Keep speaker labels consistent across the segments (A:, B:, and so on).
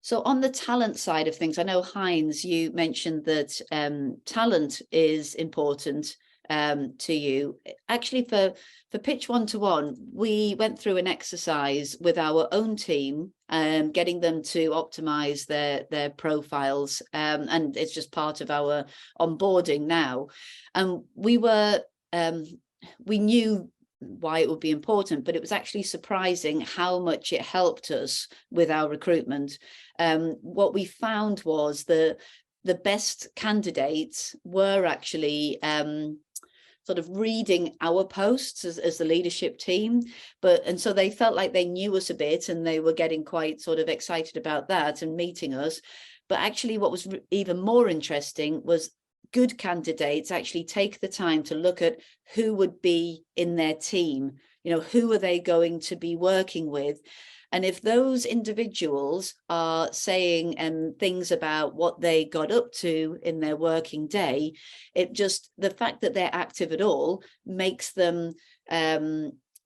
A: So on the talent side of things, I know Heinz, you mentioned that talent is important to you. Actually, for Pitch One to One, we went through an exercise with our own team, getting them to optimize their profiles, and it's just part of our onboarding now. And we knew why it would be important, but it was actually surprising how much it helped us with our recruitment. What we found was the best candidates were actually sort of reading our posts as the leadership team, and so they felt like they knew us a bit, and they were getting quite sort of excited about that and meeting us. But actually what was even more interesting was good candidates actually take the time to look at who would be in their team, who are they going to be working with. And if those individuals are saying things about what they got up to in their working day, the fact that they're active at all makes them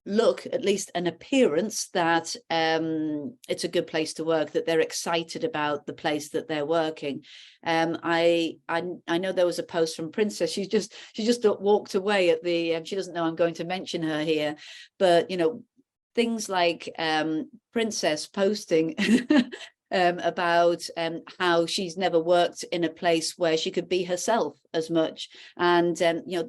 A: look, at least an appearance, that it's a good place to work, that they're excited about the place that they're working. I know there was a post from Princess. She just walked away at the she doesn't know I'm going to mention her here, but things like Princess posting about how she's never worked in a place where she could be herself as much, and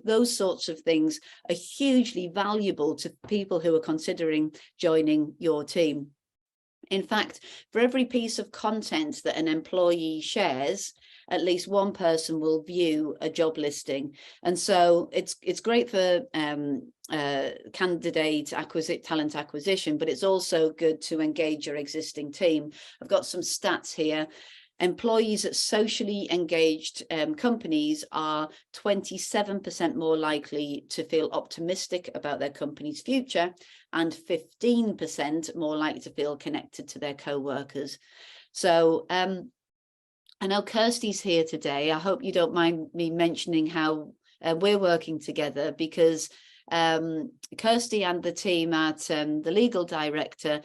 A: those sorts of things are hugely valuable to people who are considering joining your team. In fact, for every piece of content that an employee shares, at least one person will view a job listing. And so it's great for talent acquisition, but it's also good to engage your existing team. I've got some stats here. Employees at socially engaged companies are 27% more likely to feel optimistic about their company's future, and 15% more likely to feel connected to their co-workers. So I know Kirsty's here today. I hope you don't mind me mentioning how we're working together, because Kirsty and the team at the legal director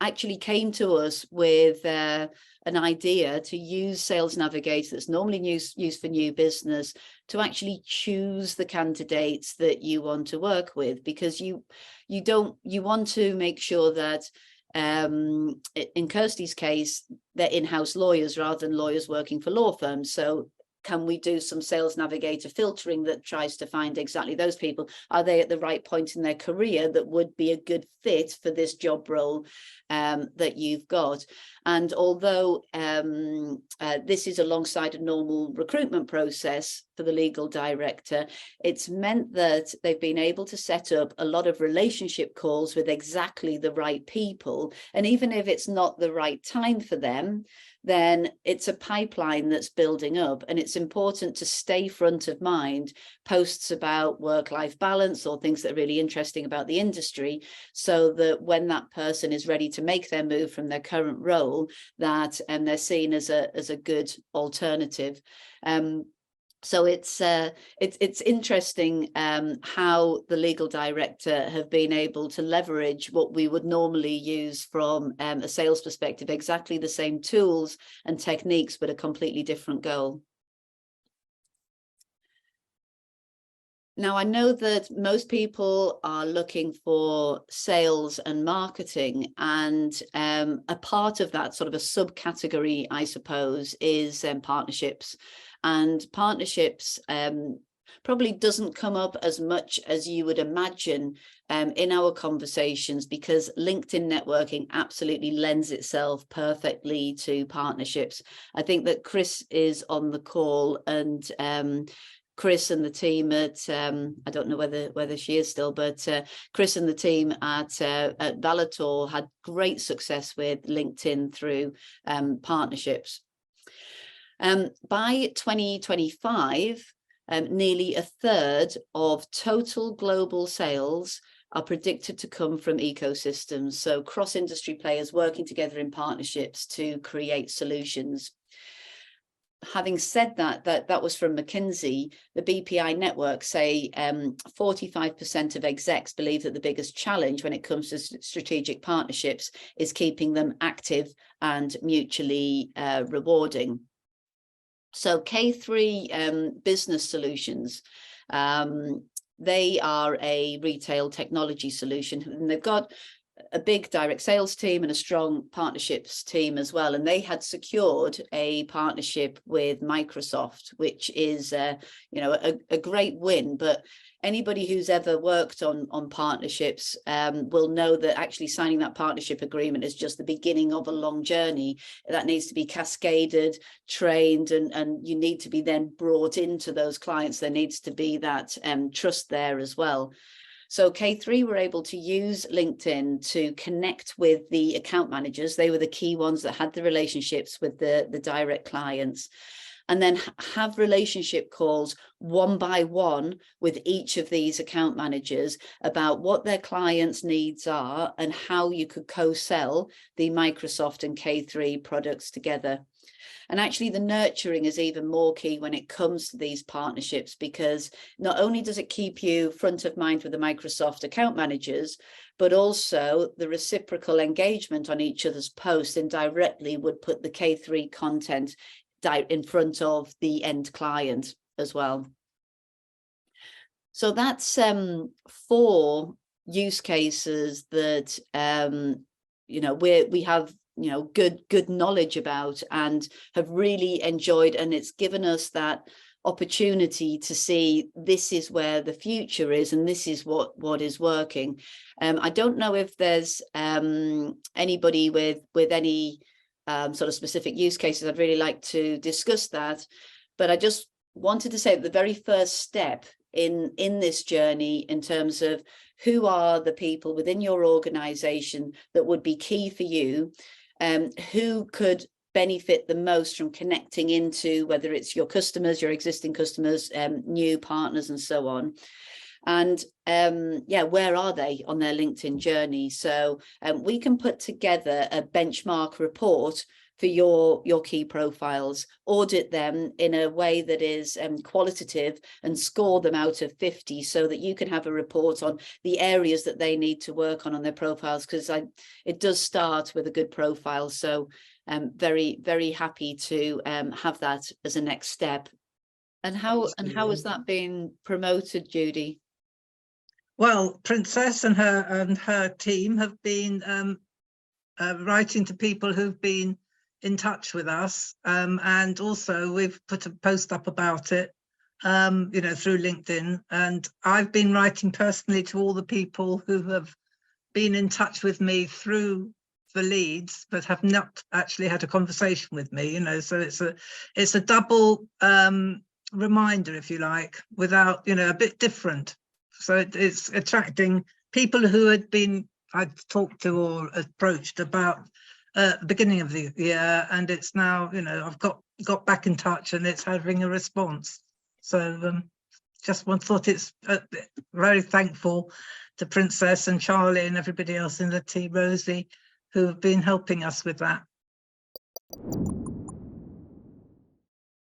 A: actually came to us with an idea to use Sales Navigator that's normally used for new business, to actually choose the candidates that you want to work with, because you want to make sure that in Kirsty's case, they're in-house lawyers rather than lawyers working for law firms. So can we do some Sales Navigator filtering that tries to find exactly those people? Are they at the right point in their career that would be a good fit for this job role that you've got? And although this is alongside a normal recruitment process for the legal director, it's meant that they've been able to set up a lot of relationship calls with exactly the right people. And even if it's not the right time for them, then it's a pipeline that's building up. And it's important to stay front of mind posts about work-life balance or things that are really interesting about the industry, so that when that person is ready to make their move from their current role, that they're seen as a good alternative. So it's interesting how the legal director have been able to leverage what we would normally use from a sales perspective, exactly the same tools and techniques, but a completely different goal. Now, I know that most people are looking for sales and marketing, and a part of that, sort of a subcategory, I suppose, is partnerships. And partnerships probably doesn't come up as much as you would imagine in our conversations, because LinkedIn networking absolutely lends itself perfectly to partnerships. I think that Chris is on the call, and Chris and the team at I don't know whether she is still, but Chris and the team at Valitor had great success with LinkedIn through partnerships. By 2025, nearly a third of total global sales are predicted to come from ecosystems, so cross-industry players working together in partnerships to create solutions. having said that, that was from McKinsey, the BPI network say 45% of execs believe that the biggest challenge when it comes to strategic partnerships is keeping them active and mutually rewarding. So K3 Business Solutions, they are a retail technology solution, and they've got a big direct sales team and a strong partnerships team as well. And they had secured a partnership with Microsoft, which is, you know, a great win. But anybody who's ever worked on partnerships will know that actually signing that partnership agreement is just the beginning of a long journey that needs to be cascaded, trained, and you need to be then brought into those clients. There needs to be that trust there as well. So K3 were able to use LinkedIn to connect with the account managers. They were the key ones that had the relationships with the direct clients, and then have relationship calls one by one with each of these account managers about what their clients' needs are and how you could co-sell the Microsoft and K3 products together. And actually the nurturing is even more key when it comes to these partnerships, because not only does it keep you front of mind with the Microsoft account managers, but also the reciprocal engagement on each other's posts indirectly would put the K3 content in front of the end client as well. So that's 4 use cases that you know, we have, you know, good knowledge about and have really enjoyed, and it's given us that opportunity to see this is where the future is and this is what is working. I don't know if there's anybody with any sort of specific use cases. I'd really like to discuss that, but I just wanted to say that the very first step in this journey in terms of who are the people within your organization that would be key for you, who could benefit the most from connecting into, whether it's your customers, your existing customers, new partners, and so on. And yeah, where are they on their LinkedIn journey? So we can put together a benchmark report for your key profiles, audit them in a way that is qualitative and score them out of 50 so that you can have a report on the areas that they need to work on their profiles, because it does start with a good profile. So very, very happy to have that as a next step. And how has that been promoted, Judy?
B: Well, Princess and her team have been writing to people who've been in touch with us, and also we've put a post up about it, you know, through LinkedIn. And I've been writing personally to all the people who have been in touch with me through the leads, but have not actually had a conversation with me. You know, so it's a double reminder, if you like, without, you know, a bit different. So it's attracting people who I'd talked to or approached about the beginning of the year, and it's now, you know, I've got back in touch and it's having a response. So thought it's very thankful to Princess and Charlie and everybody else in the team, Rosie, who have been helping us with that.